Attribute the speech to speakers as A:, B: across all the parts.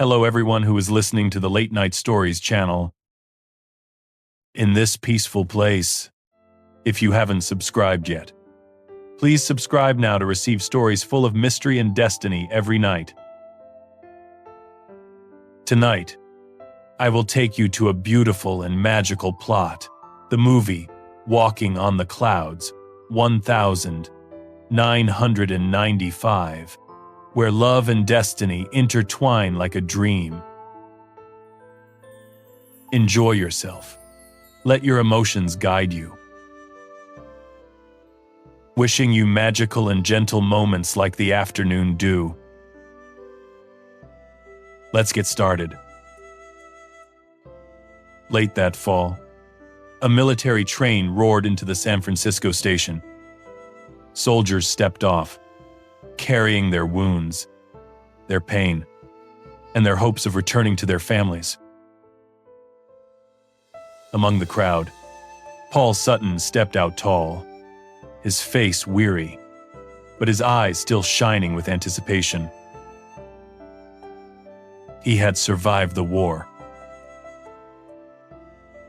A: Hello everyone who is listening to the Late Night Stories channel. In this peaceful place, if you haven't subscribed yet, please subscribe now to receive stories full of mystery and destiny every night. Tonight, I will take you to a beautiful and magical plot, the movie Walking on the Clouds, 1995, where love and destiny intertwine like a dream. Enjoy yourself. Let your emotions guide you. Wishing you magical and gentle moments like the afternoon dew. Let's get started. Late that fall, a military train roared into the San Francisco station. Soldiers stepped off, carrying their wounds, their pain, and their hopes of returning to their families. Among the crowd, Paul Sutton stepped out tall, his face weary, but his eyes still shining with anticipation. He had survived the war.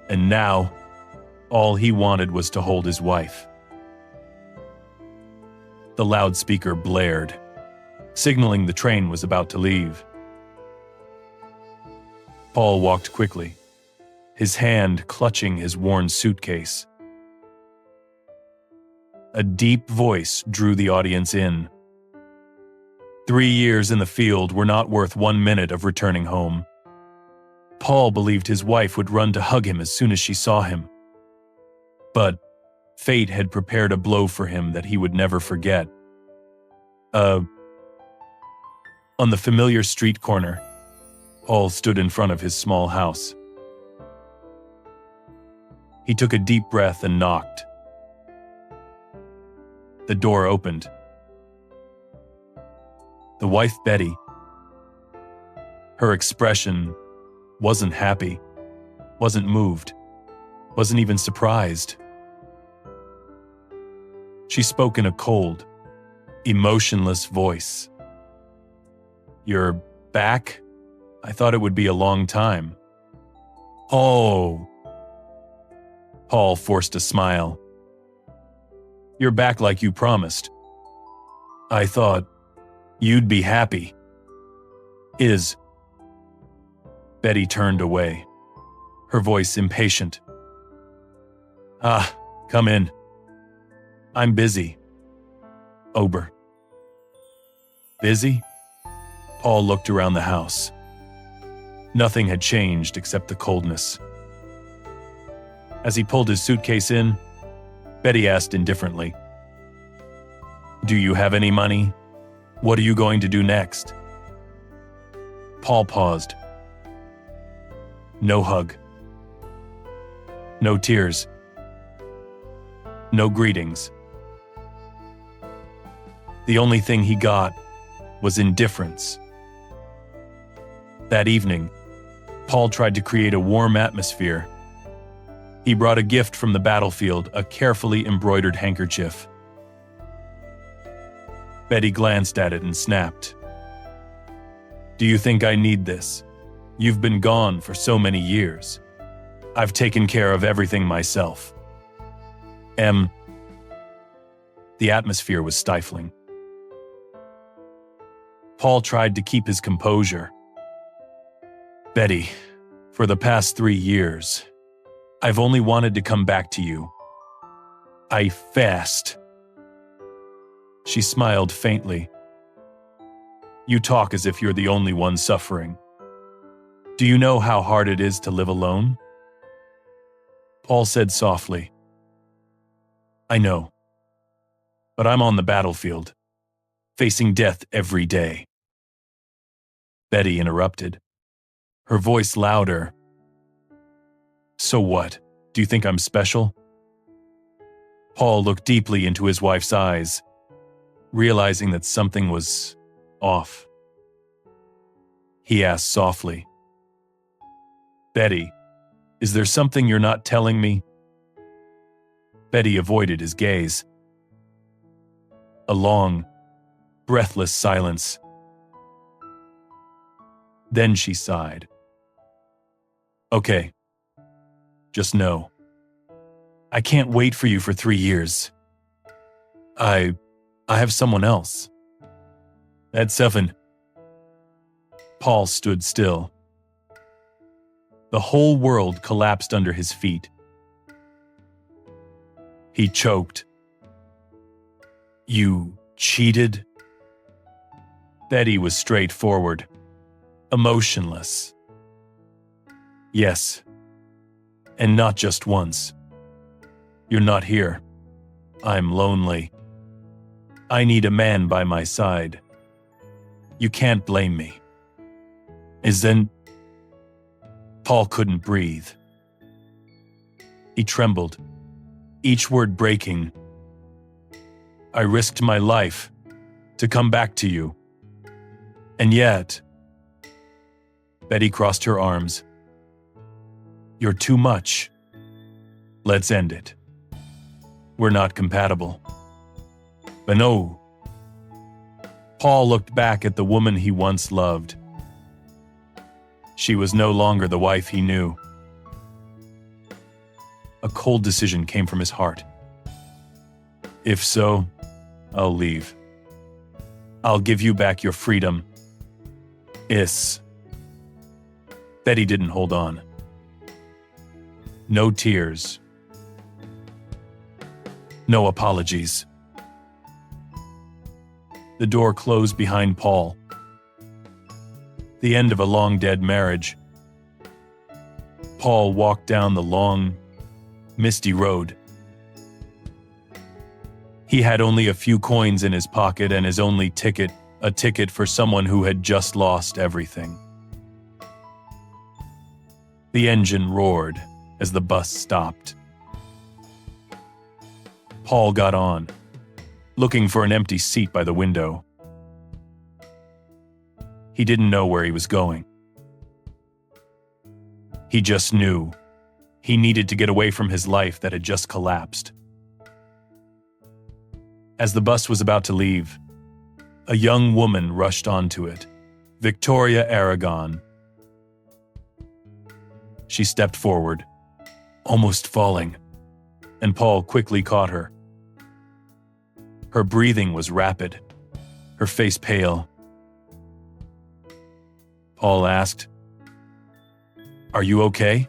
A: And now, all he wanted was to hold his wife. The loudspeaker blared, signaling the train was about to leave. Paul walked quickly, his hand clutching his worn suitcase. A deep voice drew the audience in. 3 years in the field were not worth 1 minute of returning home. Paul believed his wife would run to hug him as soon as she saw him. But fate had prepared a blow for him that he would never forget. On the familiar street corner, Paul stood in front of his small house. He took a deep breath and knocked. The door opened. The wife, Betty. Her expression wasn't happy, wasn't moved, wasn't even surprised. She spoke in a cold, emotionless voice. "You're back? I thought it would be a long time." "Oh." Paul forced a smile. "You're back like you promised. I thought you'd be happy." "Is." Betty turned away, her voice impatient. Come in. I'm busy." "Ober." "Busy?" Paul looked around the house. Nothing had changed except the coldness. As he pulled his suitcase in, Betty asked indifferently, "Do you have any money? What are you going to do next?" Paul paused. No hug. No tears. No greetings. The only thing he got was indifference. That evening, Paul tried to create a warm atmosphere. He brought a gift from the battlefield, a carefully embroidered handkerchief. Betty glanced at it and snapped. "Do you think I need this? You've been gone for so many years. I've taken care of everything myself." The atmosphere was stifling. Paul tried to keep his composure. "Betty, for the past 3 years, I've only wanted to come back to you. I fast." She smiled faintly. "You talk as if you're the only one suffering. Do you know how hard it is to live alone?" Paul said softly, "I know. But I'm on the battlefield, facing death every day." Betty interrupted, her voice louder. "So what? Do you think I'm special?" Paul looked deeply into his wife's eyes, realizing that something was off. He asked softly, "Betty, is there something you're not telling me?" Betty avoided his gaze. A long, breathless silence. Then she sighed. Okay, just know, I can't wait for you for 3 years. I have someone else. At 7. Paul stood still. The whole world collapsed under his feet. He choked. You cheated? Betty was straightforward, emotionless. Yes, and not just once. You're not here. I'm lonely. I need a man by my side. You can't blame me. Isn't... Paul couldn't breathe. He trembled, each word breaking. I risked my life to come back to you. And yet... Betty crossed her arms. You're too much. Let's end it. We're not compatible. But no. Paul looked back at the woman he once loved. She was no longer the wife he knew. A cold decision came from his heart. If so, I'll leave. I'll give you back your freedom. Betty didn't hold on. No tears. No apologies. The door closed behind Paul. The end of a long-dead marriage. Paul walked down the long, misty road. He had only a few coins in his pocket and his only ticket, a ticket for someone who had just lost everything. The engine roared as the bus stopped. Paul got on, looking for an empty seat by the window. He didn't know where he was going. He just knew he needed to get away from his life that had just collapsed. As the bus was about to leave, a young woman rushed onto it, Victoria Aragon. She stepped forward, almost falling, and Paul quickly caught her. Her breathing was rapid, her face pale. Paul asked, "Are you okay?"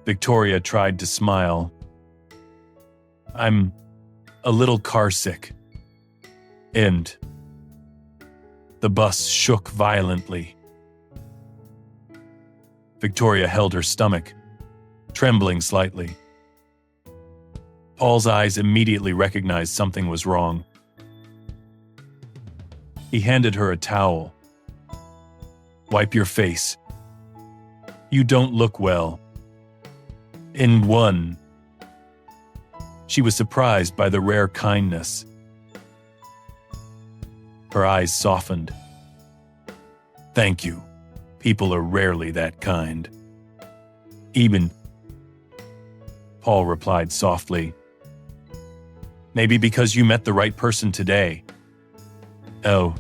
A: Victoria tried to smile. "I'm a little carsick." And the bus shook violently. Victoria held her stomach, trembling slightly. Paul's eyes immediately recognized something was wrong. He handed her a towel. "Wipe your face. You don't look well." In one. She was surprised by the rare kindness. Her eyes softened. "Thank you. People are rarely that kind." Even. Paul replied softly. "Maybe because you met the right person today." Oh.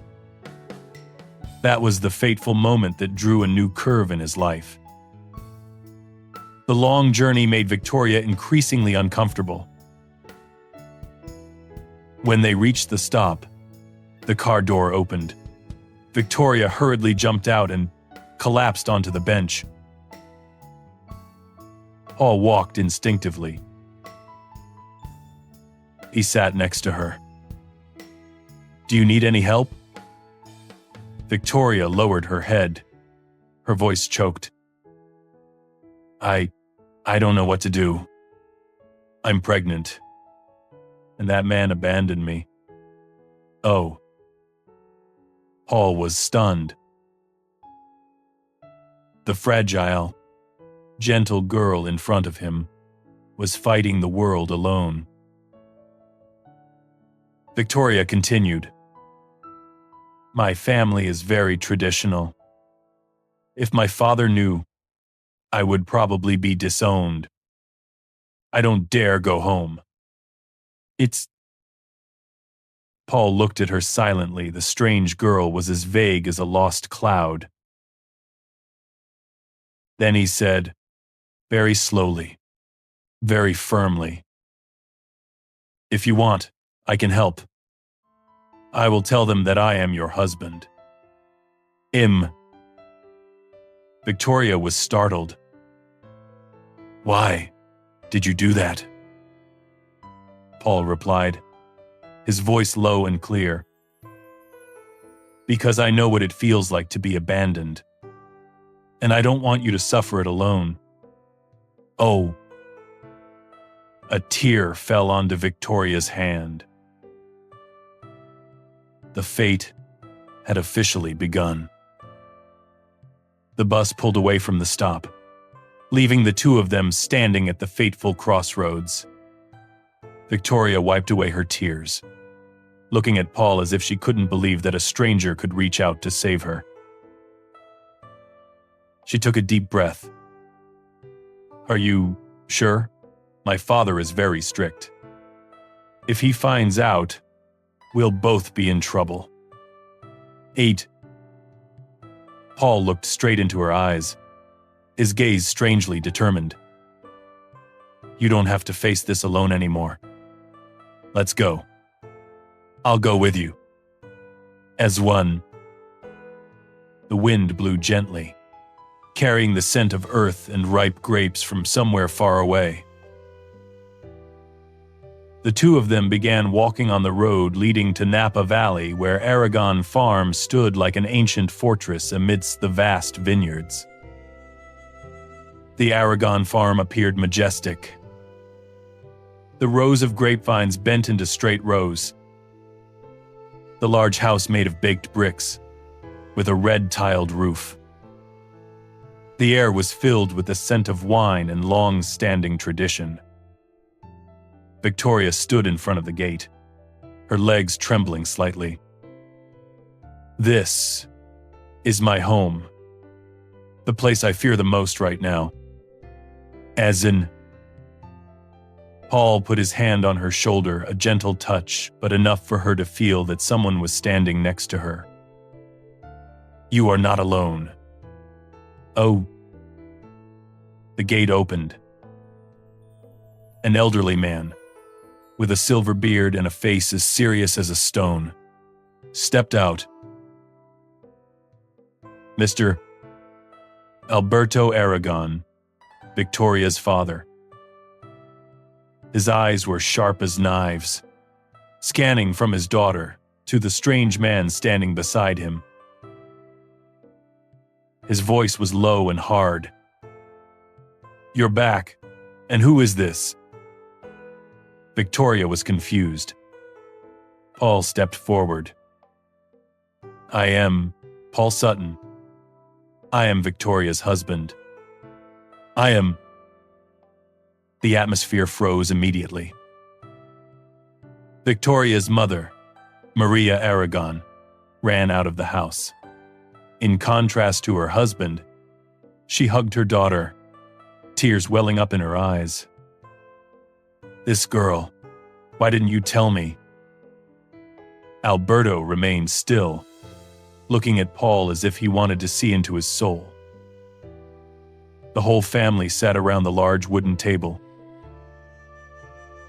A: That was the fateful moment that drew a new curve in his life. The long journey made Victoria increasingly uncomfortable. When they reached the stop, the car door opened. Victoria hurriedly jumped out and collapsed onto the bench. Paul walked instinctively. He sat next to her. "Do you need any help?" Victoria lowered her head. Her voice choked. I don't know what to do. I'm pregnant. And that man abandoned me." Oh. Paul was stunned. The fragile, gentle girl in front of him was fighting the world alone. Victoria continued. "My family is very traditional. If my father knew, I would probably be disowned. I don't dare go home. It's..." Paul looked at her silently. The strange girl was as vague as a lost cloud. Then he said, very slowly, very firmly, "If you want, I can help. I will tell them that I am your husband." Victoria was startled. "Why did you do that?" Paul replied, his voice low and clear. "Because I know what it feels like to be abandoned. And I don't want you to suffer it alone." Oh. A tear fell onto Victoria's hand. The fate had officially begun. The bus pulled away from the stop, leaving the two of them standing at the fateful crossroads. Victoria wiped away her tears, looking at Paul as if she couldn't believe that a stranger could reach out to save her. She took a deep breath. "Are you sure? My father is very strict. If he finds out, we'll both be in trouble." 8. Paul looked straight into her eyes, his gaze strangely determined. "You don't have to face this alone anymore. Let's go. I'll go with you. As one." The wind blew gently, carrying the scent of earth and ripe grapes from somewhere far away. The two of them began walking on the road leading to Napa Valley, where Aragon Farm stood like an ancient fortress amidst the vast vineyards. The Aragon Farm appeared majestic. The rows of grapevines bent into straight rows. The large house made of baked bricks, with a red-tiled roof. The air was filled with the scent of wine and long-standing tradition. Victoria stood in front of the gate, her legs trembling slightly. "This is my home. The place I fear the most right now. As in..." Paul put his hand on her shoulder, a gentle touch, but enough for her to feel that someone was standing next to her. "You are not alone." "Oh." The gate opened. An elderly man, with a silver beard and a face as serious as a stone, stepped out. Mr. Alberto Aragon, Victoria's father. His eyes were sharp as knives, scanning from his daughter to the strange man standing beside him. His voice was low and hard. "You're back, and who is this?" Victoria was confused. Paul stepped forward. "I am Paul Sutton. I am Victoria's husband. I am..." The atmosphere froze immediately. Victoria's mother, Maria Aragon, ran out of the house. In contrast to her husband, she hugged her daughter, tears welling up in her eyes. "This girl, why didn't you tell me?" Alberto remained still, looking at Paul as if he wanted to see into his soul. The whole family sat around the large wooden table.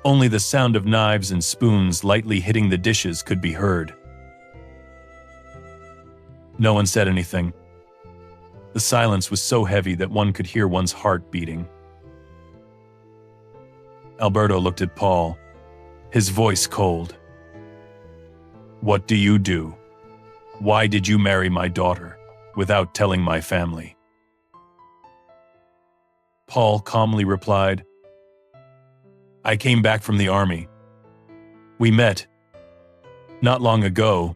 A: Only the sound of knives and spoons lightly hitting the dishes could be heard. No one said anything. The silence was so heavy that one could hear one's heart beating. Alberto looked at Paul, his voice cold. "What do you do? Why did you marry my daughter without telling my family?" Paul calmly replied, "I came back from the army. We met. Not long ago.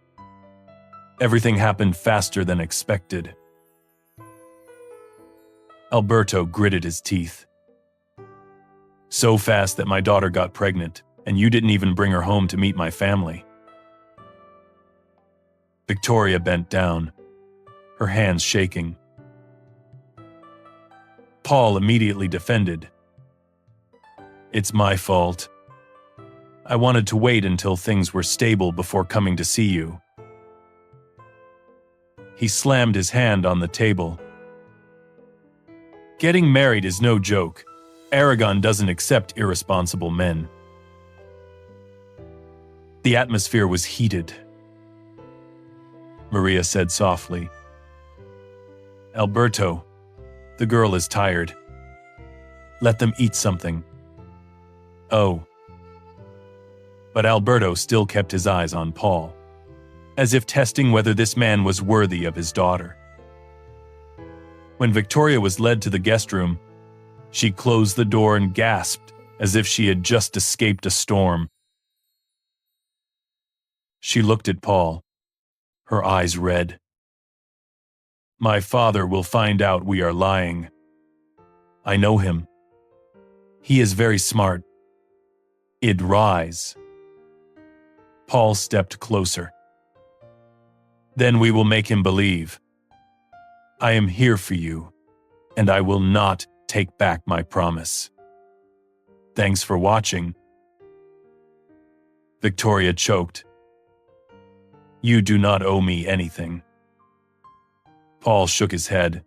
A: Everything happened faster than expected." Alberto gritted his teeth. "So fast that my daughter got pregnant, and you didn't even bring her home to meet my family." Victoria bent down, her hands shaking. Paul immediately defended. "It's my fault. I wanted to wait until things were stable before coming to see you." He slammed his hand on the table. Getting married is no joke. Aragon doesn't accept irresponsible men. The atmosphere was heated. Maria said softly, "Alberto, the girl is tired. Let them eat something." "Oh." But Alberto still kept his eyes on Paul, as if testing whether this man was worthy of his daughter. When Victoria was led to the guest room, she closed the door and gasped as if she had just escaped a storm. She looked at Paul, her eyes red. "My father will find out we are lying. I know him. He is very smart. Id rise." Paul stepped closer. "Then we will make him believe. I am here for you, and I will not take back my promise. Thanks for watching." Victoria choked. "You do not owe me anything." Paul shook his head.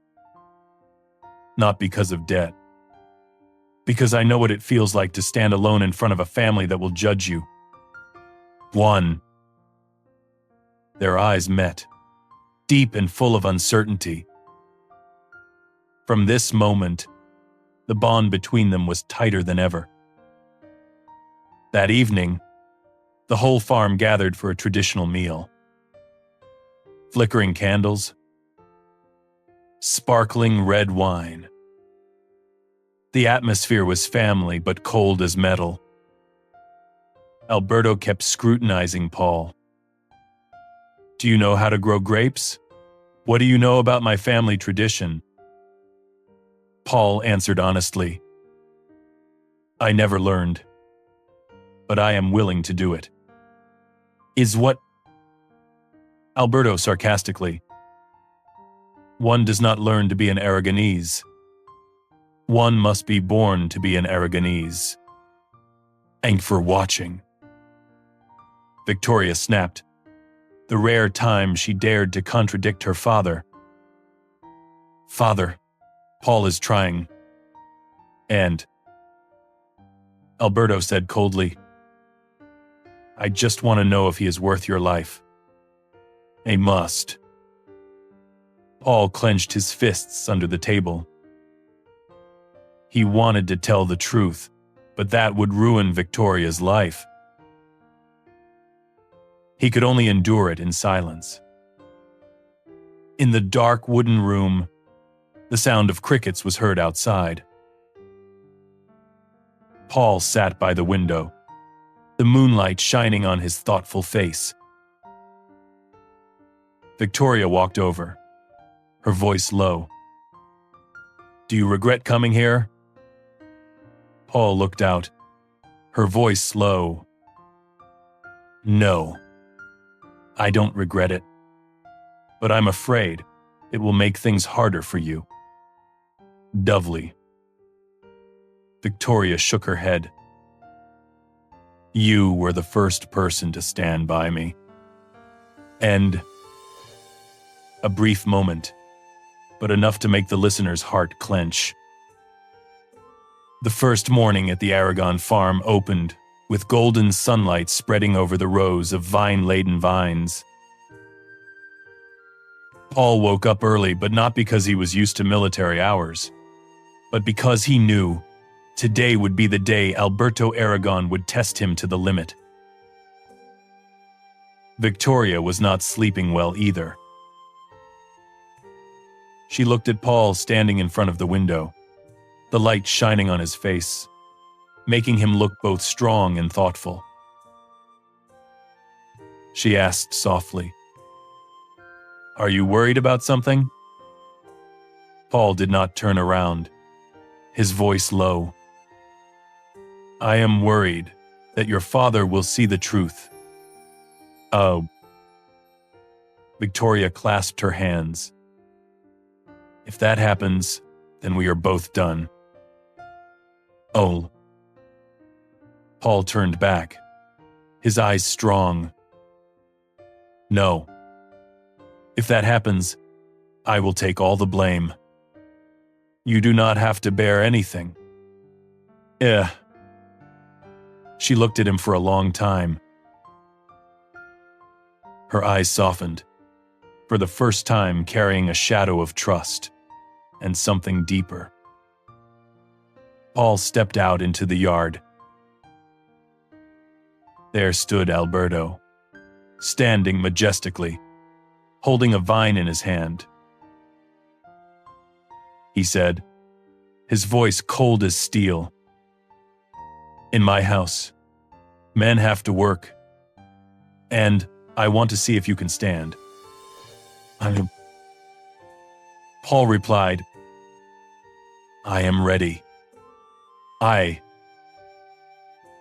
A: "Not because of debt. Because I know what it feels like to stand alone in front of a family that will judge you." "One." Their eyes met, deep and full of uncertainty. From this moment, the bond between them was tighter than ever. That evening, the whole farm gathered for a traditional meal. Flickering candles, sparkling red wine. The atmosphere was family but cold as metal. Alberto kept scrutinizing Paul. "Do you know how to grow grapes? What do you know about my family tradition?" Paul answered honestly, "I never learned, but I am willing to do it." "Is what?" Alberto sarcastically. "One does not learn to be an Aragonese. One must be born to be an Aragonese." "Thank for watching." Victoria snapped, the rare time she dared to contradict her father. "Father, Paul is trying." "And?" Alberto said coldly, "I just want to know if he is worth your life." "He must." Paul clenched his fists under the table. He wanted to tell the truth, but that would ruin Victoria's life. He could only endure it in silence. In the dark wooden room, the sound of crickets was heard outside. Paul sat by the window, the moonlight shining on his thoughtful face. Victoria walked over, her voice low. "Do you regret coming here?" Paul looked out, her voice low. "No, I don't regret it, but I'm afraid it will make things harder for you." Doubly. Victoria shook her head. "You were the first person to stand by me." And a brief moment, but enough to make the listener's heart clench. The first morning at the Aragon farm opened, with golden sunlight spreading over the rows of vine-laden vines. Paul woke up early, but not because he was used to military hours, but because he knew today would be the day Alberto Aragon would test him to the limit. Victoria was not sleeping well either. She looked at Paul standing in front of the window, the light shining on his face, making him look both strong and thoughtful. She asked softly, "Are you worried about something?" Paul did not turn around, his voice low. "I am worried that your father will see the truth." "Oh." Victoria clasped her hands. "If that happens, then we are both done." "Oh." Paul turned back, his eyes strong. "No. If that happens, I will take all the blame." You do not have to bear anything. Eh. She looked at him for a long time. Her eyes softened, for the first time carrying a shadow of trust and something deeper. Paul stepped out into the yard. There stood Alberto, standing majestically, holding a vine in his hand. He said, his voice cold as steel, "In my house, men have to work, and I want to see if you can stand." Paul replied, "I am ready."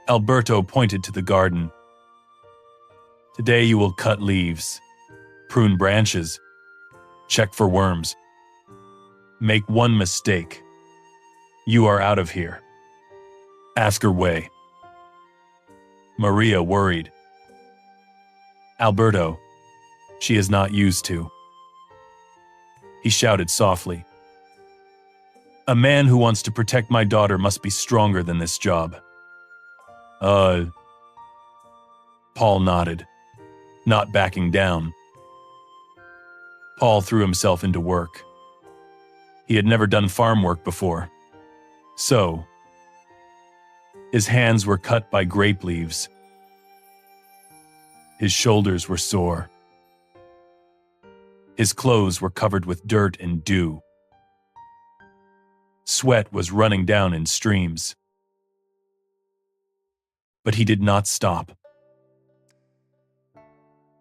A: Alberto pointed to the garden. "Today you will cut leaves, prune branches, check for worms. Make one mistake. You are out of here. Ask her way." Maria worried. "Alberto, she is not used to." He shouted softly, "A man who wants to protect my daughter must be stronger than this job." Paul nodded, not backing down. Paul threw himself into work. He had never done farm work before, so his hands were cut by grape leaves. His shoulders were sore. His clothes were covered with dirt and dew. Sweat was running down in streams. But he did not stop.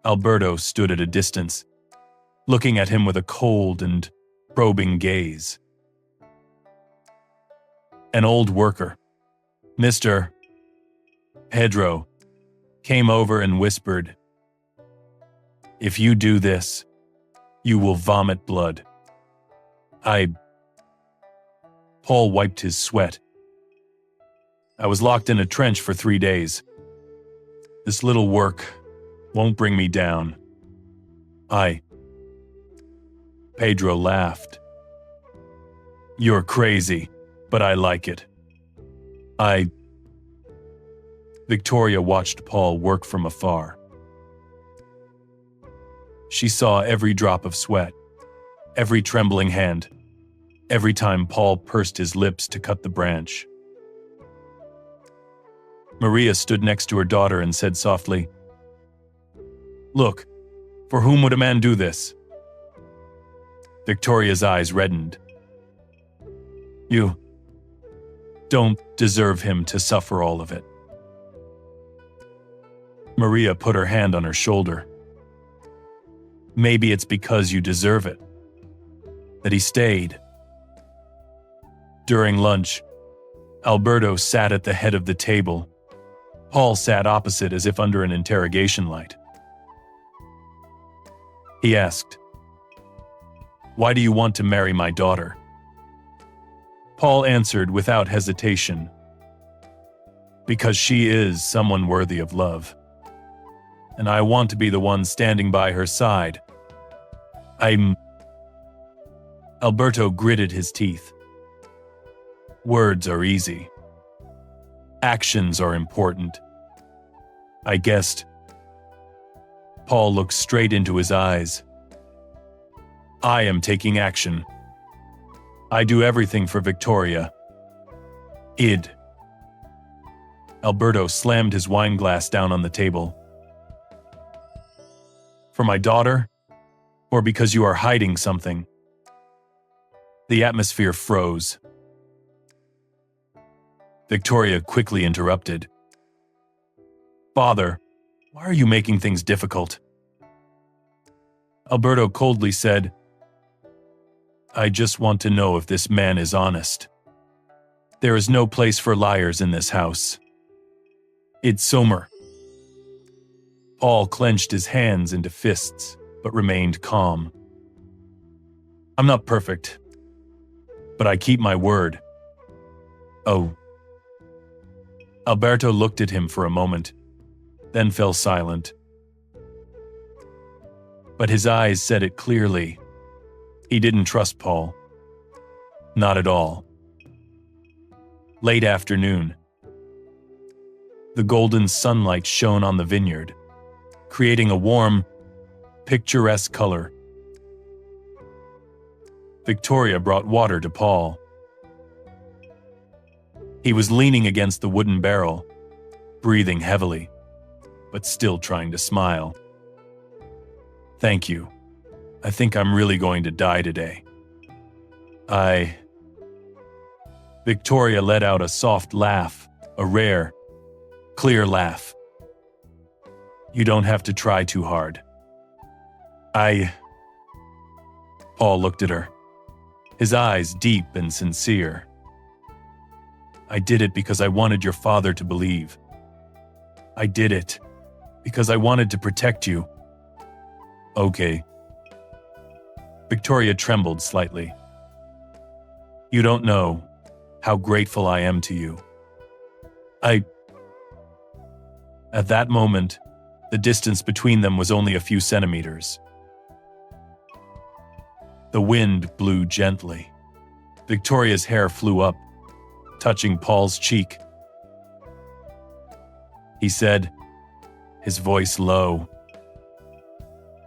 A: Alberto stood at a distance, looking at him with a cold and probing gaze. An old worker, Mr. Pedro, came over and whispered, "If you do this, you will vomit blood." Paul wiped his sweat. "I was locked in a trench for 3 days. This little work won't bring me down." Pedro laughed. "You're crazy, but I like it." Victoria watched Paul work from afar. She saw every drop of sweat, every trembling hand, every time Paul pursed his lips to cut the branch. Maria stood next to her daughter and said softly, "Look, for whom would a man do this?" Victoria's eyes reddened. "You don't deserve him to suffer all of it." Maria put her hand on her shoulder. "Maybe it's because you deserve it that he stayed." During lunch, Alberto sat at the head of the table. Paul sat opposite as if under an interrogation light. He asked, "Why do you want to marry my daughter?" Paul answered without hesitation, "Because she is someone worthy of love, and I want to be the one standing by her side." Alberto gritted his teeth. "Words are easy. Actions are important." I guessed. Paul looked straight into his eyes. "I am taking action. I do everything for Victoria. Alberto slammed his wine glass down on the table. "For my daughter? Or because you are hiding something?" The atmosphere froze. Victoria quickly interrupted. "Father, why are you making things difficult?" Alberto coldly said, "I just want to know if this man is honest. There is no place for liars in this house. It's Somer." Paul clenched his hands into fists, but remained calm. "I'm not perfect, but I keep my word." "Oh." Alberto looked at him for a moment, then fell silent. But his eyes said it clearly. He didn't trust Paul. Not at all. Late afternoon. The golden sunlight shone on the vineyard, creating a warm, picturesque color. Victoria brought water to Paul. He was leaning against the wooden barrel, breathing heavily, but still trying to smile. Thank you. I think I'm really going to die today. Victoria let out a soft laugh, a rare, clear laugh. You don't have to try too hard. Paul looked at her, his eyes deep and sincere. I did it because I wanted your father to believe. I did it because I wanted to protect you. Okay. Victoria trembled slightly. You don't know how grateful I am to you. At that moment, the distance between them was only a few centimeters. The wind blew gently. Victoria's hair flew up, touching Paul's cheek. He said, his voice low,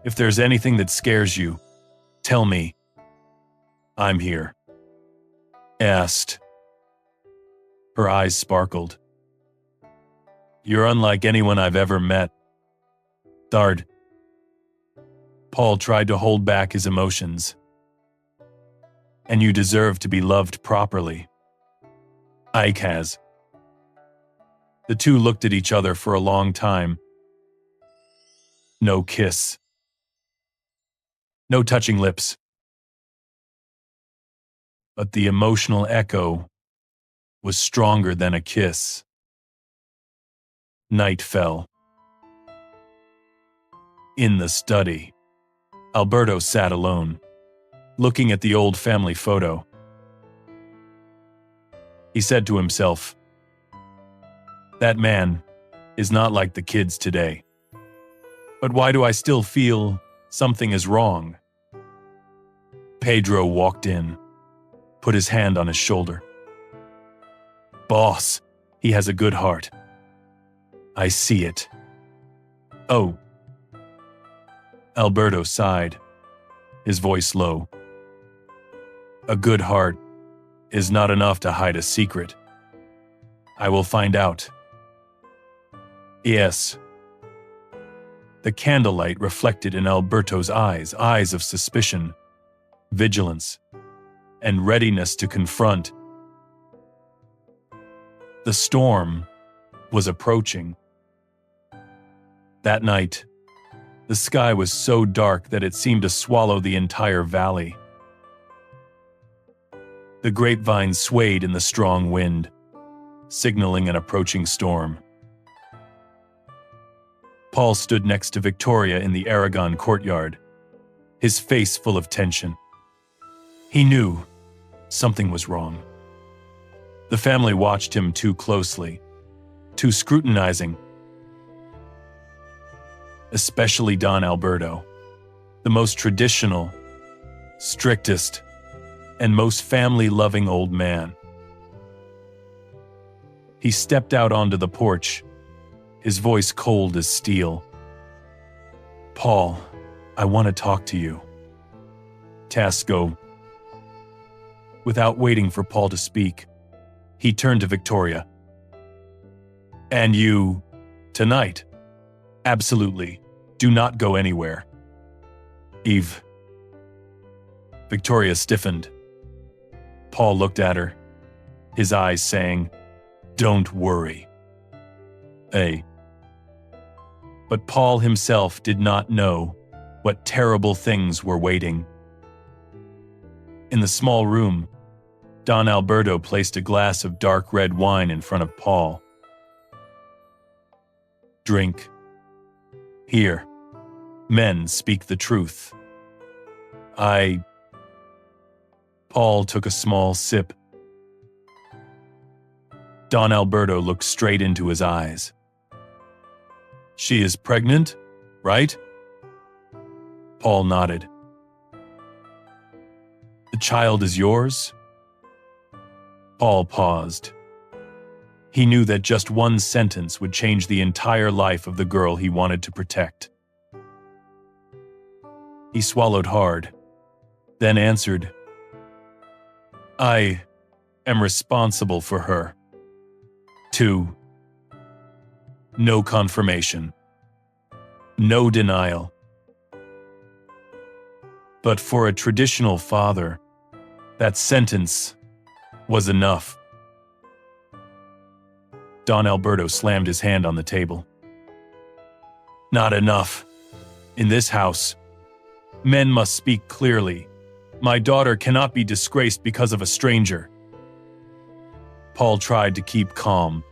A: "If there's anything that scares you, tell me. I'm here." Asked. Her eyes sparkled. You're unlike anyone I've ever met. Dard. Paul tried to hold back his emotions. And you deserve to be loved properly. Ike has. The two looked at each other for a long time. No kiss. No touching lips. But the emotional echo was stronger than a kiss. Night fell. In the study, Alberto sat alone, looking at the old family photo. He said to himself, "That man is not like the kids today. But why do I still feel something is wrong?" Pedro walked in, put his hand on his shoulder. "Boss, he has a good heart. I see it." "Oh." Alberto sighed, his voice low. "A good heart is not enough to hide a secret. I will find out." Yes. The candlelight reflected in Alberto's eyes of suspicion, vigilance, and readiness to confront. The storm was approaching. That night, the sky was so dark that it seemed to swallow the entire valley. The grapevines swayed in the strong wind, signaling an approaching storm. Paul stood next to Victoria in the Aragon courtyard, his face full of tension. He knew something was wrong. The family watched him too closely, too scrutinizing. Especially Don Alberto, the most traditional, strictest, and most family-loving old man. He stepped out onto the porch, his voice cold as steel. "Paul, I want to talk to you." Tasco. Without waiting for Paul to speak, he turned to Victoria. "And you, tonight? Absolutely. Do not go anywhere." Eve. Victoria stiffened. Paul looked at her, his eyes saying, "Don't worry." But Paul himself did not know what terrible things were waiting. In the small room, Don Alberto placed a glass of dark red wine in front of Paul. "Drink. Here, men speak the truth." Paul took a small sip. Don Alberto looked straight into his eyes. "She is pregnant, right?" Paul nodded. "The child is yours?" Paul paused. He knew that just one sentence would change the entire life of the girl he wanted to protect. He swallowed hard, then answered, "I am responsible for her." 2. No confirmation. No denial. But for a traditional father, that sentence was enough. Don Alberto slammed his hand on the table. "Not enough. In this house, men must speak clearly. My daughter cannot be disgraced because of a stranger." Paul tried to keep calm.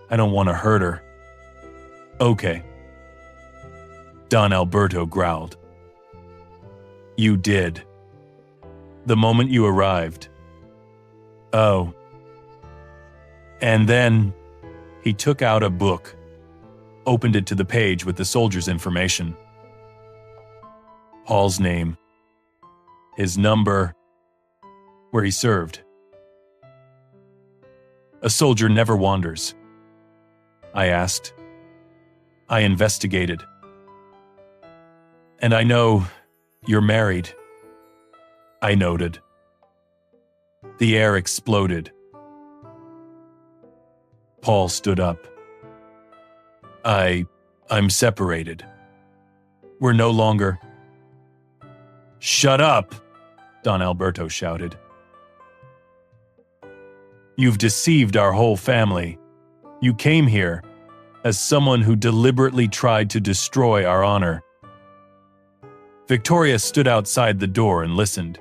A: "I don't want to hurt her." "Okay." Don Alberto growled. "You did. The moment you arrived." "Oh." And then he took out a book, opened it to the page with the soldier's information. Paul's name, his number, where he served. "A soldier never wanders," I asked. I investigated. "And I know you're married," I noted. The air exploded. Paul stood up. I'm separated. We're no longer—" "Shut up!" Don Alberto shouted. "You've deceived our whole family. You came here as someone who deliberately tried to destroy our honor." Victoria stood outside the door and listened.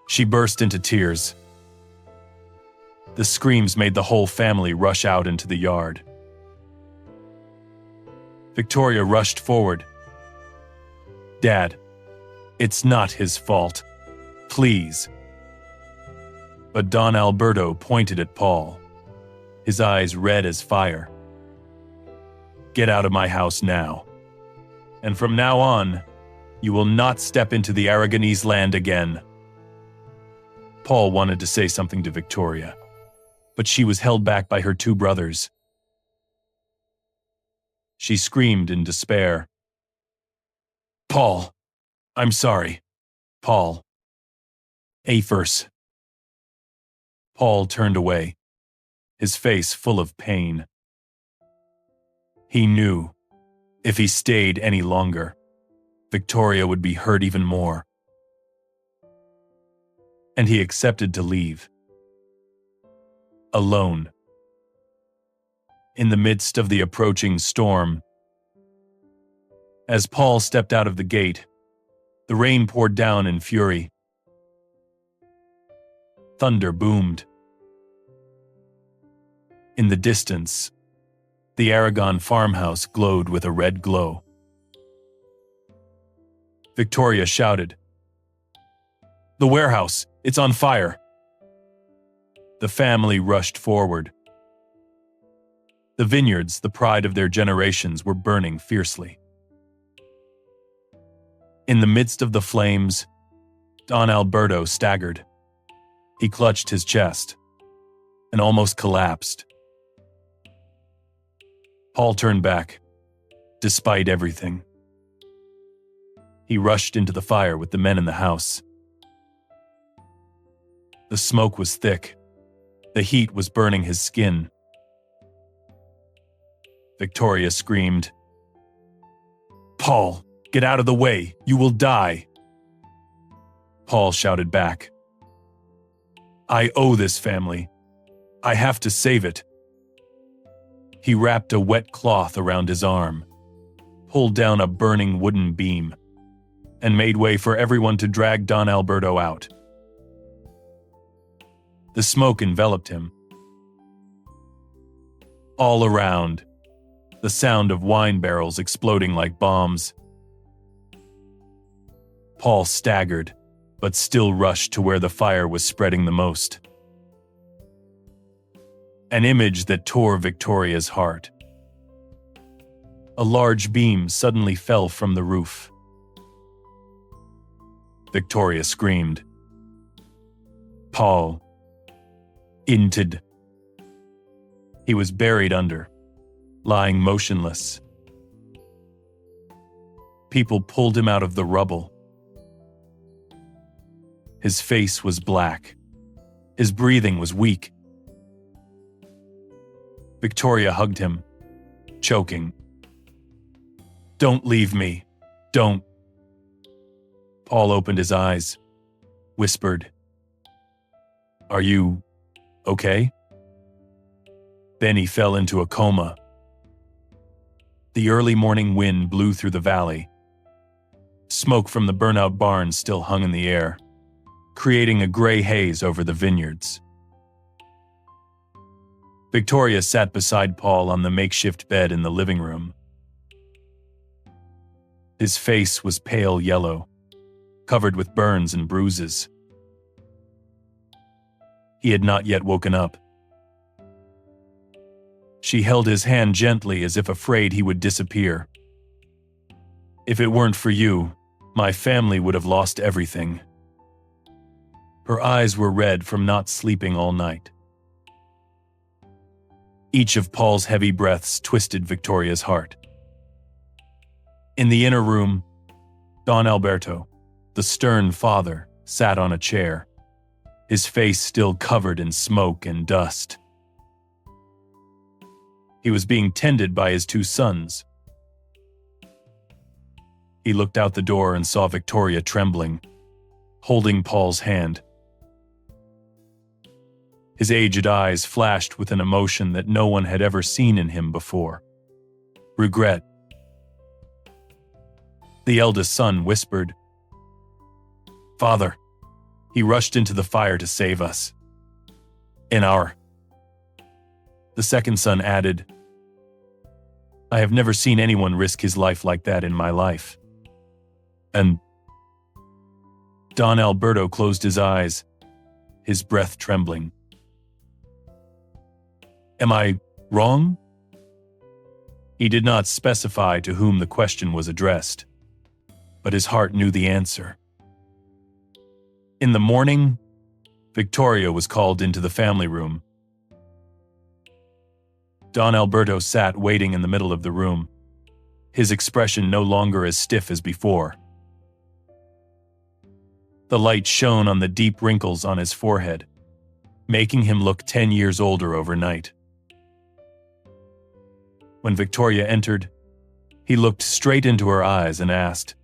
A: She burst into tears. The screams made the whole family rush out into the yard. Victoria rushed forward. "Dad, it's not his fault. Please." But Don Alberto pointed at Paul, his eyes red as fire. "Get out of my house now. And from now on, you will not step into the Aragonese land again." Paul wanted to say something to Victoria, but she was held back by her 2 brothers. She screamed in despair. "Paul, I'm sorry. Paul. Afers." Paul turned away, his face full of pain. He knew, if he stayed any longer, Victoria would be hurt even more. And he accepted to leave. Alone. In the midst of the approaching storm. As Paul stepped out of the gate, the rain poured down in fury. Thunder boomed. In the distance, the Aragon farmhouse glowed with a red glow. Victoria shouted, "The warehouse! It's on fire!" The family rushed forward. The vineyards, the pride of their generations, were burning fiercely. In the midst of the flames, Don Alberto staggered. He clutched his chest and almost collapsed. Paul turned back, despite everything. He rushed into the fire with the men in the house. The smoke was thick. The heat was burning his skin. Victoria screamed, "Paul, get out of the way! You will die!" Paul shouted back, "I owe this family. I have to save it." He wrapped a wet cloth around his arm, pulled down a burning wooden beam, and made way for everyone to drag Don Alberto out. The smoke enveloped him. All around, the sound of wine barrels exploding like bombs. Paul staggered, but still rushed to where the fire was spreading the most. An image that tore Victoria's heart. A large beam suddenly fell from the roof. Victoria screamed. "Paul, Inted. He was buried under, lying motionless. People pulled him out of the rubble. His face was black. His breathing was weak. Victoria hugged him, choking. "Don't leave me. Don't." Paul opened his eyes, whispered, "Are you okay?" Then he fell into a coma. The early morning wind blew through the valley. Smoke from the burnout barn still hung in the air, creating a gray haze over the vineyards. Victoria sat beside Paul on the makeshift bed in the living room. His face was pale yellow, covered with burns and bruises. He had not yet woken up. She held his hand gently as if afraid he would disappear. "If it weren't for you, my family would have lost everything." Her eyes were red from not sleeping all night. Each of Paul's heavy breaths twisted Victoria's heart. In the inner room, Don Alberto, the stern father, sat on a chair, his face still covered in smoke and dust. He was being tended by his two sons. He looked out the door and saw Victoria trembling, holding Paul's hand. His aged eyes flashed with an emotion that no one had ever seen in him before: regret. The eldest son whispered, "Father." He rushed into the fire to save us. The second son added, "I have never seen anyone risk his life like that in my life." And Don Alberto closed his eyes, his breath trembling. "Am I wrong?" He did not specify to whom the question was addressed, but his heart knew the answer. In the morning, Victoria was called into the family room. Don Alberto sat waiting in the middle of the room, his expression no longer as stiff as before. The light shone on the deep wrinkles on his forehead, making him look 10 years older overnight. When Victoria entered, he looked straight into her eyes and asked,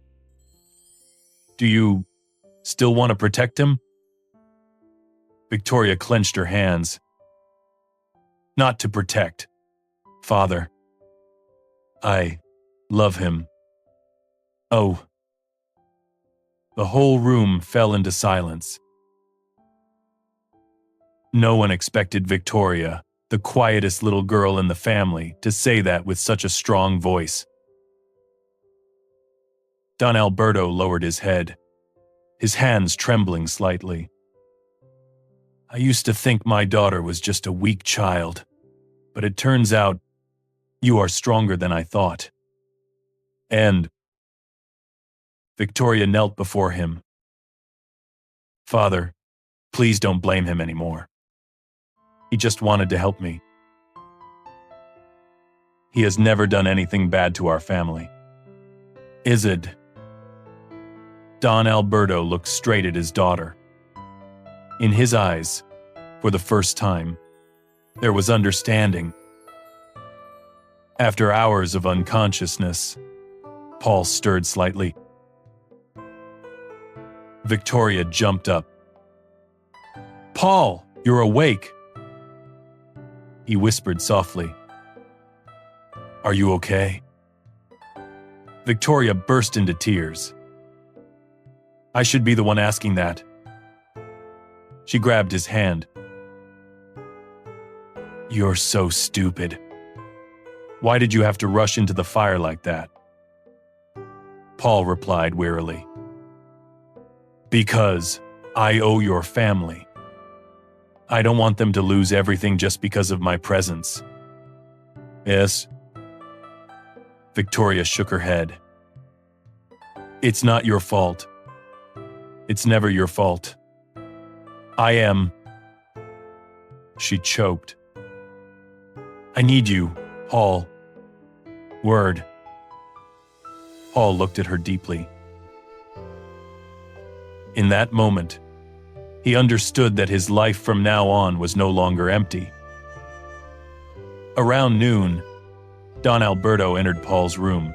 A: "Do you still want to protect him?" Victoria clenched her hands. "Not to protect, Father. I love him." "Oh." The whole room fell into silence. No one expected Victoria, the quietest little girl in the family, to say that with such a strong voice. Don Alberto lowered his head, his hands trembling slightly. "I used to think my daughter was just a weak child, but it turns out you are stronger than I thought." And Victoria knelt before him. "Father, please don't blame him anymore. He just wanted to help me. He has never done anything bad to our family." "Izid." Don Alberto looked straight at his daughter. In his eyes, for the first time, there was understanding. After hours of unconsciousness, Paul stirred slightly. Victoria jumped up. "Paul, you're awake." He whispered softly, "Are you okay?" Victoria burst into tears. "I should be the one asking that." She grabbed his hand. "You're so stupid. Why did you have to rush into the fire like that?" Paul replied wearily. "Because I owe your family. I don't want them to lose everything just because of my presence." "Yes?" Victoria shook her head. "It's not your fault. It's never your fault. I am..." She choked. I need you, Paul. Word. Paul looked at her deeply. In that moment, he understood that his life from now on was no longer empty. Around noon, Don Alberto entered Paul's room.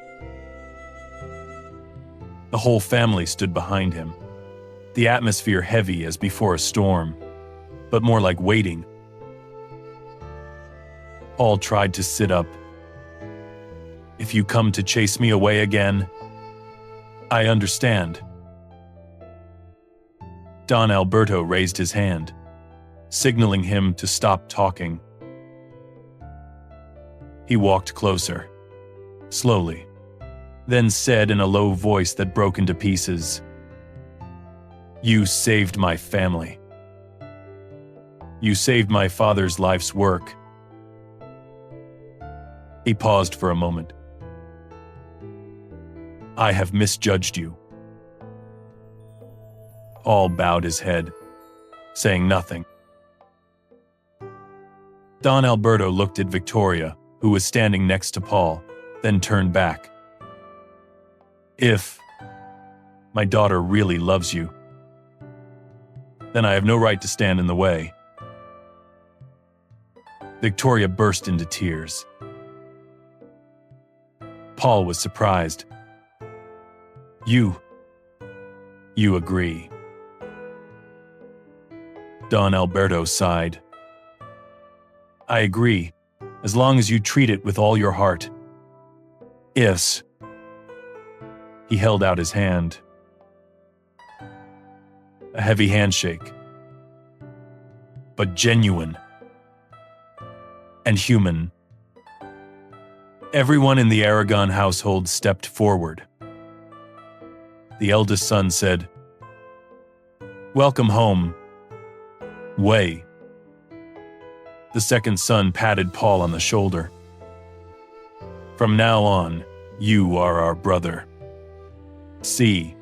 A: The whole family stood behind him, the atmosphere heavy as before a storm, but more like waiting. Paul tried to sit up. If you come to chase me away again, I understand. Don Alberto raised his hand, signaling him to stop talking. He walked closer, slowly, then said in a low voice that broke into pieces, You saved my family. You saved my father's life's work. He paused for a moment. I have misjudged you. Paul bowed his head, saying nothing. Don Alberto looked at Victoria, who was standing next to Paul, then turned back. If my daughter really loves you, then I have no right to stand in the way. Victoria burst into tears. Paul was surprised. You agree. Don Alberto sighed. I agree, as long as you treat it with all your heart. Yes. He held out his hand. A heavy handshake, but genuine and human. Everyone in the Aragon household stepped forward. The eldest son said, Welcome home, Wei. The second son patted Paul on the shoulder. From now on, you are our brother. See.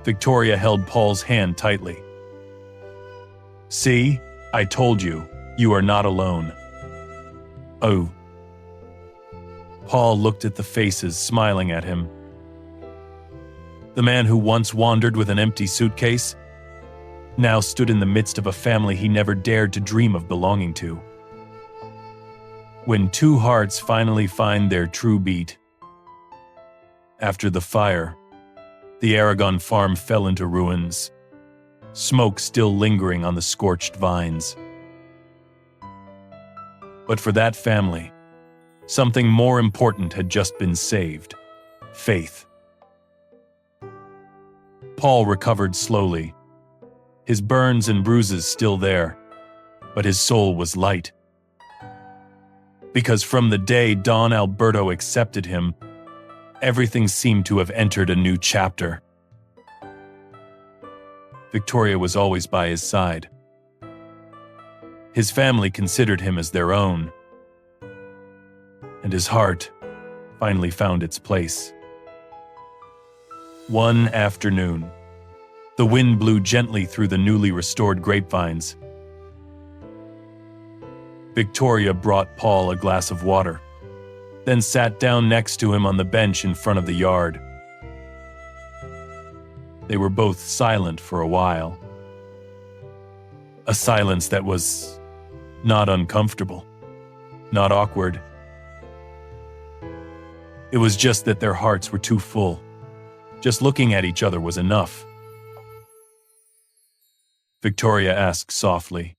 A: Victoria held Paul's hand tightly. See, I told you, you are not alone. Oh. Paul looked at the faces smiling at him. The man who once wandered with an empty suitcase now stood in the midst of a family he never dared to dream of belonging to. When two hearts finally find their true beat. After the fire, the Aragon farm fell into ruins, smoke still lingering on the scorched vines. But for that family, something more important had just been saved: faith. Paul recovered slowly, his burns and bruises still there, but his soul was light. Because from the day Don Alberto accepted him, everything seemed to have entered a new chapter. Victoria was always by his side. His family considered him as their own, and his heart finally found its place. One afternoon, the wind blew gently through the newly restored grapevines. Victoria brought Paul a glass of water, then sat down next to him on the bench in front of the yard. They were both silent for a while. A silence that was not uncomfortable, not awkward. It was just that their hearts were too full. Just looking at each other was enough. Victoria asked softly,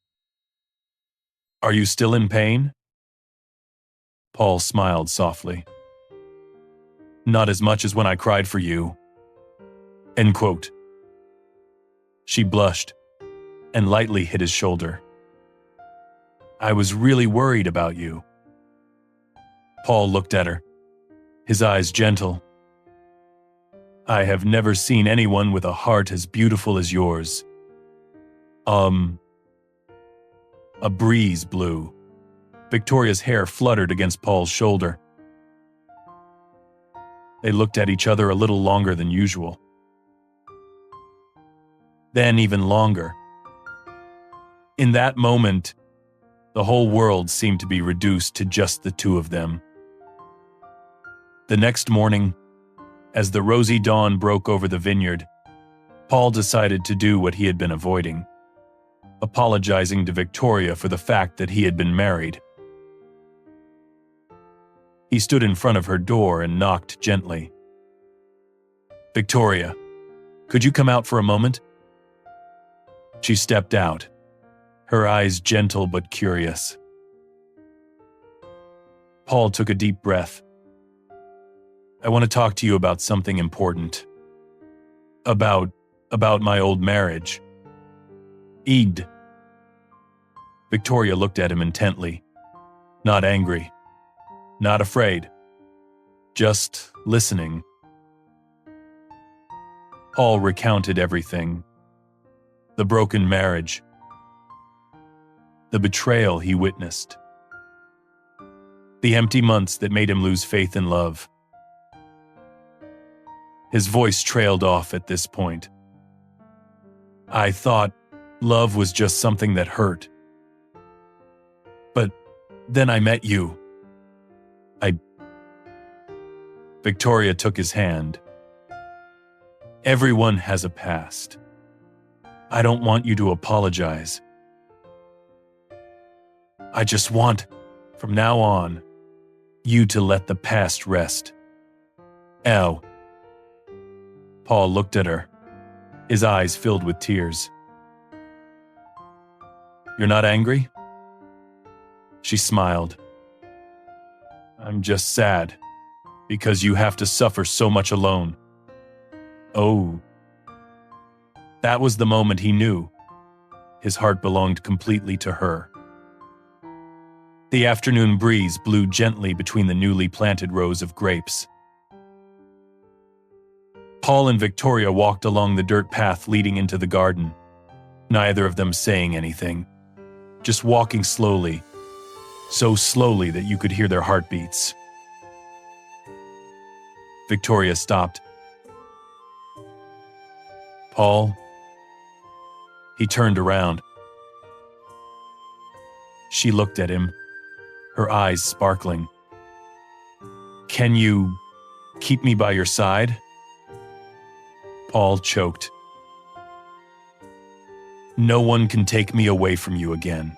A: "Are you still in pain?" Paul smiled softly. "Not as much as when I cried for you." End quote. She blushed and lightly hit his shoulder. "I was really worried about you." Paul looked at her, his eyes gentle. "I have never seen anyone with a heart as beautiful as yours." A breeze blew. Victoria's hair fluttered against Paul's shoulder. They looked at each other a little longer than usual. Then even longer. In that moment, the whole world seemed to be reduced to just the two of them. The next morning, as the rosy dawn broke over the vineyard, Paul decided to do what he had been avoiding, apologizing to Victoria for the fact that he had been married. He stood in front of her door and knocked gently. "Victoria, could you come out for a moment?" She stepped out, her eyes gentle but curious. Paul took a deep breath. "I want to talk to you about something important. About my old marriage." "Eid." Victoria looked at him intently, not angry, not afraid, just listening. Paul recounted everything. The broken marriage, the betrayal he witnessed, the empty months that made him lose faith in love. His voice trailed off at this point. "I thought love was just something that hurt. But then I met you. Victoria took his hand. "Everyone has a past. I don't want you to apologize. I just want, from now on, you to let the past rest." "Ow." Paul looked at her, his eyes filled with tears. "You're not angry?" She smiled. "I'm just sad, because you have to suffer so much alone." Oh. That was the moment he knew. His heart belonged completely to her. The afternoon breeze blew gently between the newly planted rows of grapes. Paul and Victoria walked along the dirt path leading into the garden, neither of them saying anything, just walking slowly, so slowly that you could hear their heartbeats. Victoria stopped. "Paul?" He turned around. She looked at him, her eyes sparkling. "Can you keep me by your side?" Paul choked. "No one can take me away from you again."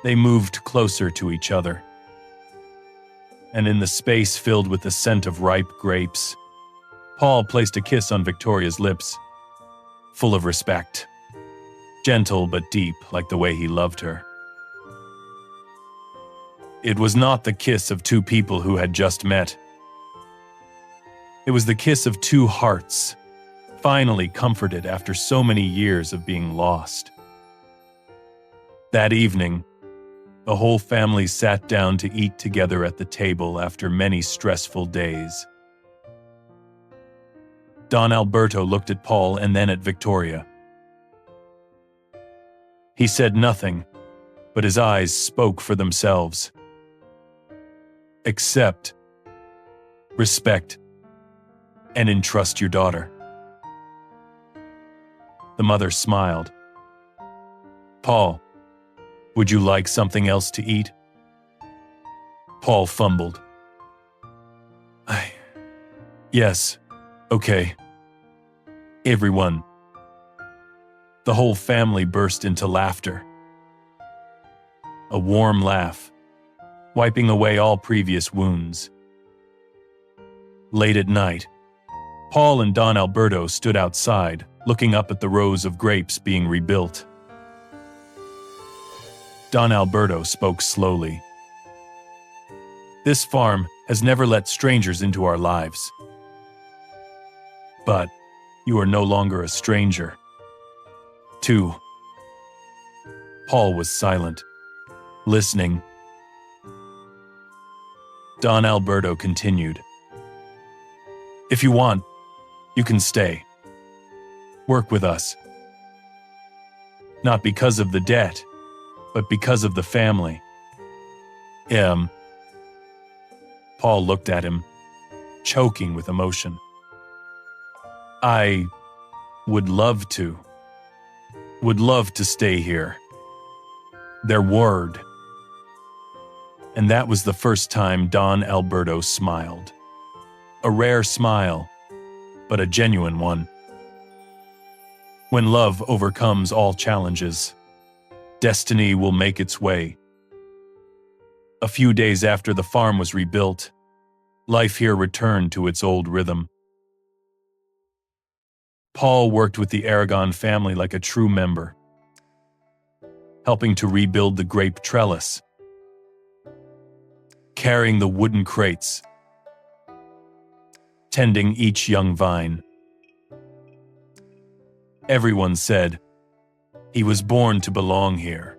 A: They moved closer to each other. And in the space filled with the scent of ripe grapes, Paul placed a kiss on Victoria's lips, full of respect, gentle but deep like the way he loved her. It was not the kiss of two people who had just met. It was the kiss of two hearts, finally comforted after so many years of being lost. That evening, the whole family sat down to eat together at the table after many stressful days. Don Alberto looked at Paul and then at Victoria. He said nothing, but his eyes spoke for themselves. "Accept, respect, and entrust your daughter." The mother smiled. "Paul, would you like something else to eat?" Paul fumbled. Yes, okay." Everyone, the whole family burst into laughter. A warm laugh, wiping away all previous wounds. Late at night, Paul and Don Alberto stood outside, looking up at the rows of grapes being rebuilt. Don Alberto spoke slowly. "This farm has never let strangers into our lives. But you are no longer a stranger, too." Paul was silent, listening. Don Alberto continued. "If you want, you can stay. Work with us. Not because of the debt, but because of the family." Paul looked at him, choking with emotion. "I would love to." would love to stay here. Their word. And that was the first time Don Alberto smiled. A rare smile, but a genuine one. When love overcomes all challenges, destiny will make its way. A few days after the farm was rebuilt, life here returned to its old rhythm. Paul worked with the Aragon family like a true member, helping to rebuild the grape trellis, carrying the wooden crates, tending each young vine. Everyone said he was born to belong here.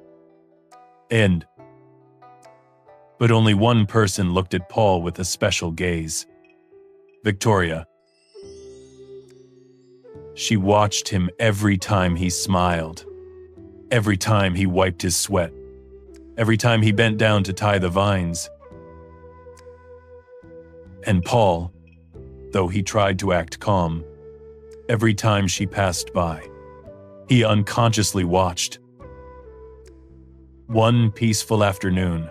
A: But only one person looked at Paul with a special gaze. Victoria. She watched him every time he smiled, every time he wiped his sweat, every time he bent down to tie the vines. And Paul, though he tried to act calm, every time she passed by, he unconsciously watched. One peaceful afternoon,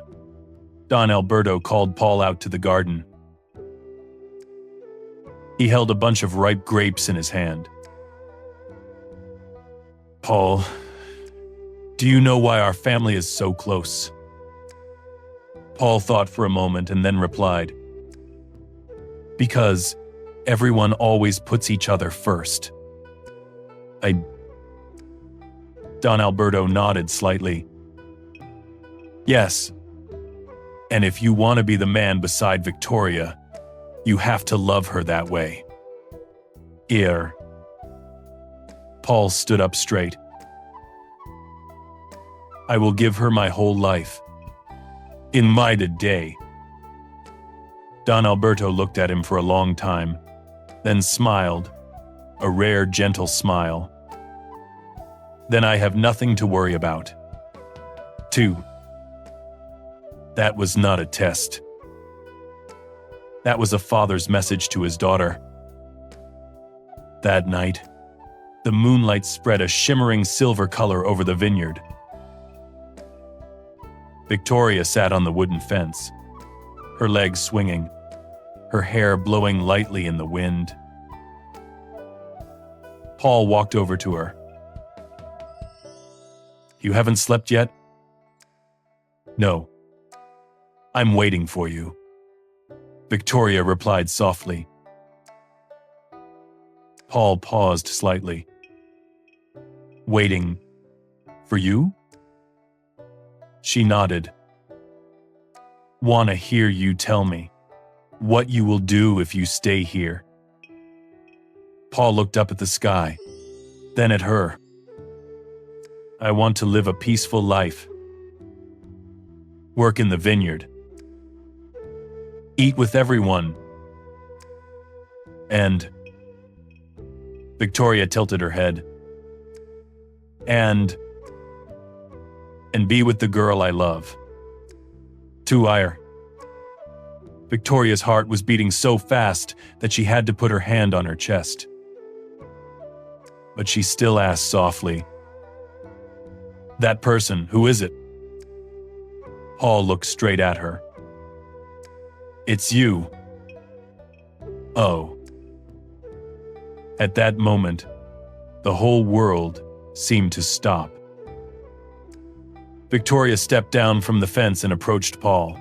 A: Don Alberto called Paul out to the garden. He held a bunch of ripe grapes in his hand. "Paul, do you know why our family is so close?" Paul thought for a moment and then replied, "Because everyone always puts each other first." Don Alberto nodded slightly. "Yes. And if you want to be the man beside Victoria, you have to love her that way." Paul stood up straight. "I will give her my whole life. In my day." Don Alberto looked at him for a long time, then smiled, a rare, gentle smile. "Then I have nothing to worry about." 2. That was not a test. That was a father's message to his daughter. That night, the moonlight spread a shimmering silver color over the vineyard. Victoria sat on the wooden fence, her legs swinging, her hair blowing lightly in the wind. Paul walked over to her. "You haven't slept yet?" "No. I'm waiting for you," Victoria replied softly. Paul paused slightly. "Waiting for you?" She nodded. "Want to hear you tell me what you will do if you stay here." Paul looked up at the sky, then at her. "I want to live a peaceful life, work in the vineyard, eat with everyone, and..." Victoria tilted her head. And be with the girl I love." Victoria's heart was beating so fast that she had to put her hand on her chest. But she still asked softly, "That person, who is it?" Paul looked straight at her. "It's you." "Oh." At that moment, the whole world seemed to stop. Victoria stepped down from the fence and approached Paul.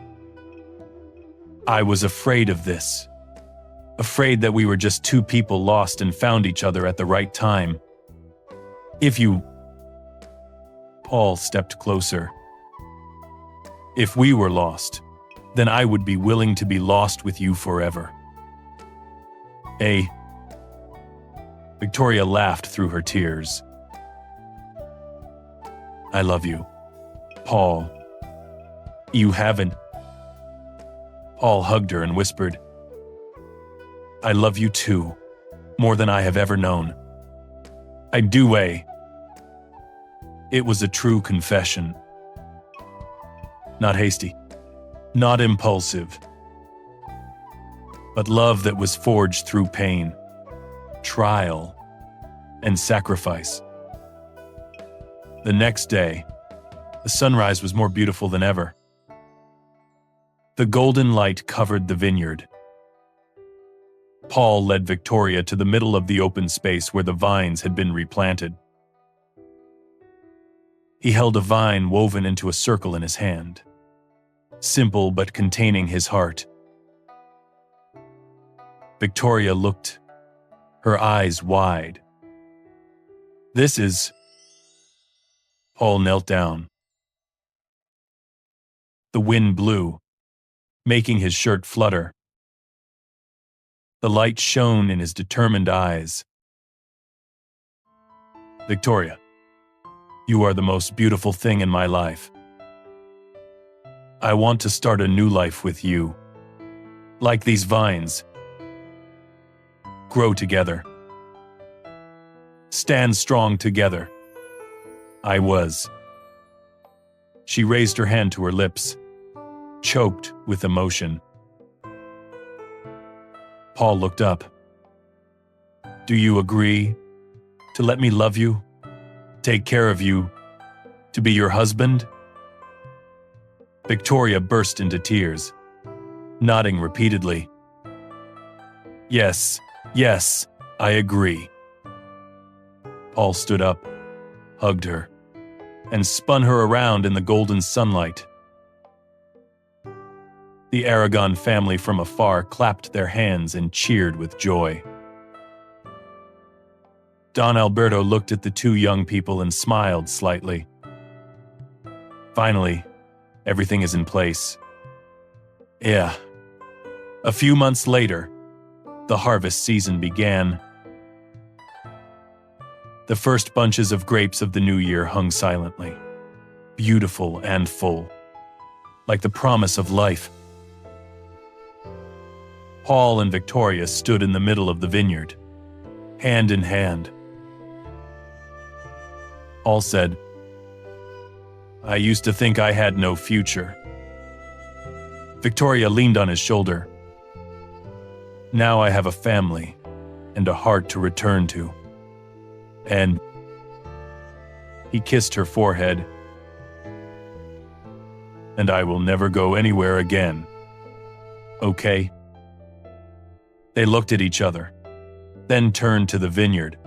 A: "I was afraid of this. Afraid that we were just two people lost and found each other at the right time. If you..." Paul stepped closer. "If we were lost, then I would be willing to be lost with you forever." Victoria laughed through her tears. "I love you, Paul. You haven't..." Paul hugged her and whispered, "I love you too, more than I have ever known. I do, It was a true confession. Not hasty, not impulsive, but love that was forged through pain, trial, and sacrifice. The next day, the sunrise was more beautiful than ever. The golden light covered the vineyard. Paul led Victoria to the middle of the open space where the vines had been replanted. He held a vine woven into a circle in his hand, simple but containing his heart. Victoria looked, her eyes wide. "This is..." Paul knelt down. The wind blew, making his shirt flutter. The light shone in his determined eyes. "Victoria, you are the most beautiful thing in my life. I want to start a new life with you. Like these vines. Grow together. Stand strong together. I was." She raised her hand to her lips, choked with emotion. Paul looked up. "Do you agree to let me love you, take care of you, to be your husband?" Victoria burst into tears, nodding repeatedly. "Yes, yes, I agree." Paul stood up, hugged her, and spun her around in the golden sunlight. The Aragon family from afar clapped their hands and cheered with joy. Don Alberto looked at the two young people and smiled slightly. Finally, everything is in place. Yeah. A few months later, the harvest season began. The first bunches of grapes of the new year hung silently, beautiful and full, like the promise of life. Paul and Victoria stood in the middle of the vineyard, hand in hand. Paul said, "I used to think I had no future." Victoria leaned on his shoulder. "Now I have a family and a heart to return to." And he kissed her forehead. "And I will never go anywhere again. Okay?" They looked at each other, then turned to the vineyard,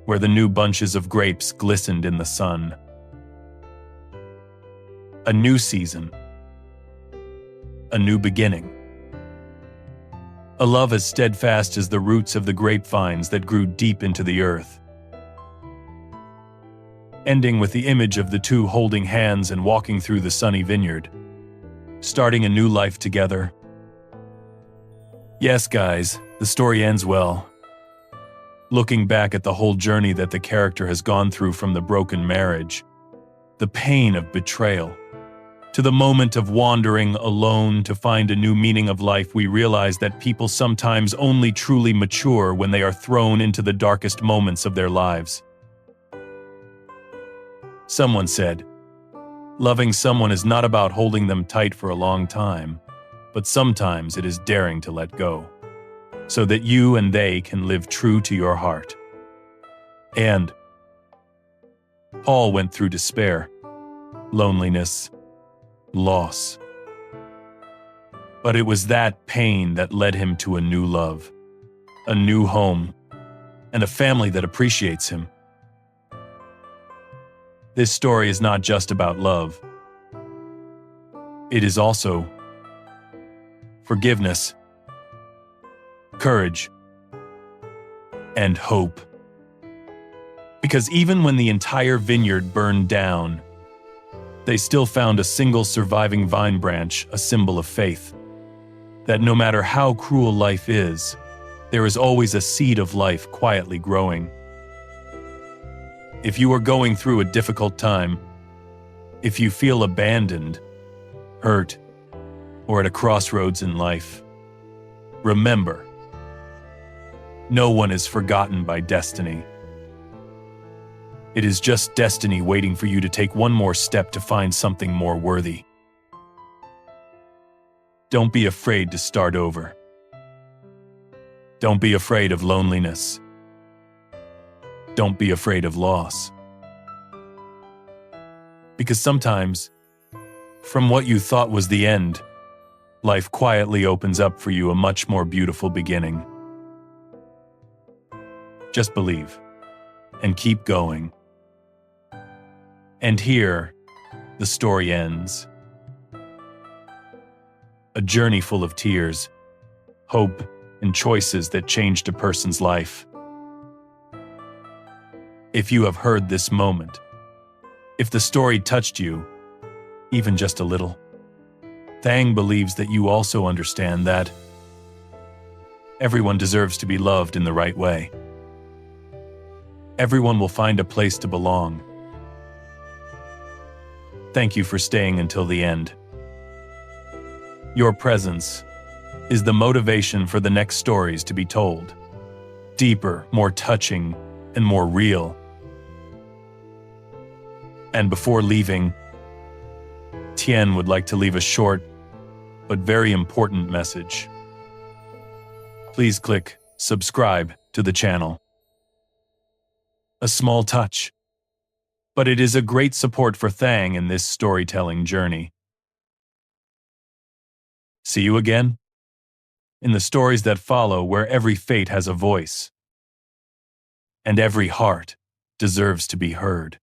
A: where the new bunches of grapes glistened in the sun. A new season. A new beginning. A love as steadfast as the roots of the grapevines that grew deep into the earth. Ending with the image of the two holding hands and walking through the sunny vineyard, starting a new life together. Yes, guys, the story ends well. Looking back at the whole journey that the character has gone through, from the broken marriage, the pain of betrayal, to the moment of wandering alone to find a new meaning of life, we realize that people sometimes only truly mature when they are thrown into the darkest moments of their lives. Someone said, "Loving someone is not about holding them tight for a long time, but sometimes it is daring to let go, so that you and they can live true to your heart." And Paul went through despair, loneliness, loss. But it was that pain that led him to a new love, a new home, and a family that appreciates him. This story is not just about love. It is also forgiveness, courage, and hope. Because even when the entire vineyard burned down, they still found a single surviving vine branch, a symbol of faith. That no matter how cruel life is, there is always a seed of life quietly growing. If you are going through a difficult time, if you feel abandoned, hurt, or at a crossroads in life, remember, no one is forgotten by destiny. It is just destiny waiting for you to take one more step to find something more worthy. Don't be afraid to start over. Don't be afraid of loneliness. Don't be afraid of loss. Because sometimes, from what you thought was the end, life quietly opens up for you a much more beautiful beginning. Just believe, and keep going. And here, the story ends. A journey full of tears, hope, and choices that changed a person's life. If you have heard this moment, if the story touched you, even just a little, Thang believes that you also understand that everyone deserves to be loved in the right way. Everyone will find a place to belong. Thank you for staying until the end. Your presence is the motivation for the next stories to be told. Deeper, more touching, and more real. And before leaving, Tien would like to leave a short but very important message. Please click subscribe to the channel. A small touch, but it is a great support for Thang in this storytelling journey. See you again in the stories that follow, where every fate has a voice and every heart deserves to be heard.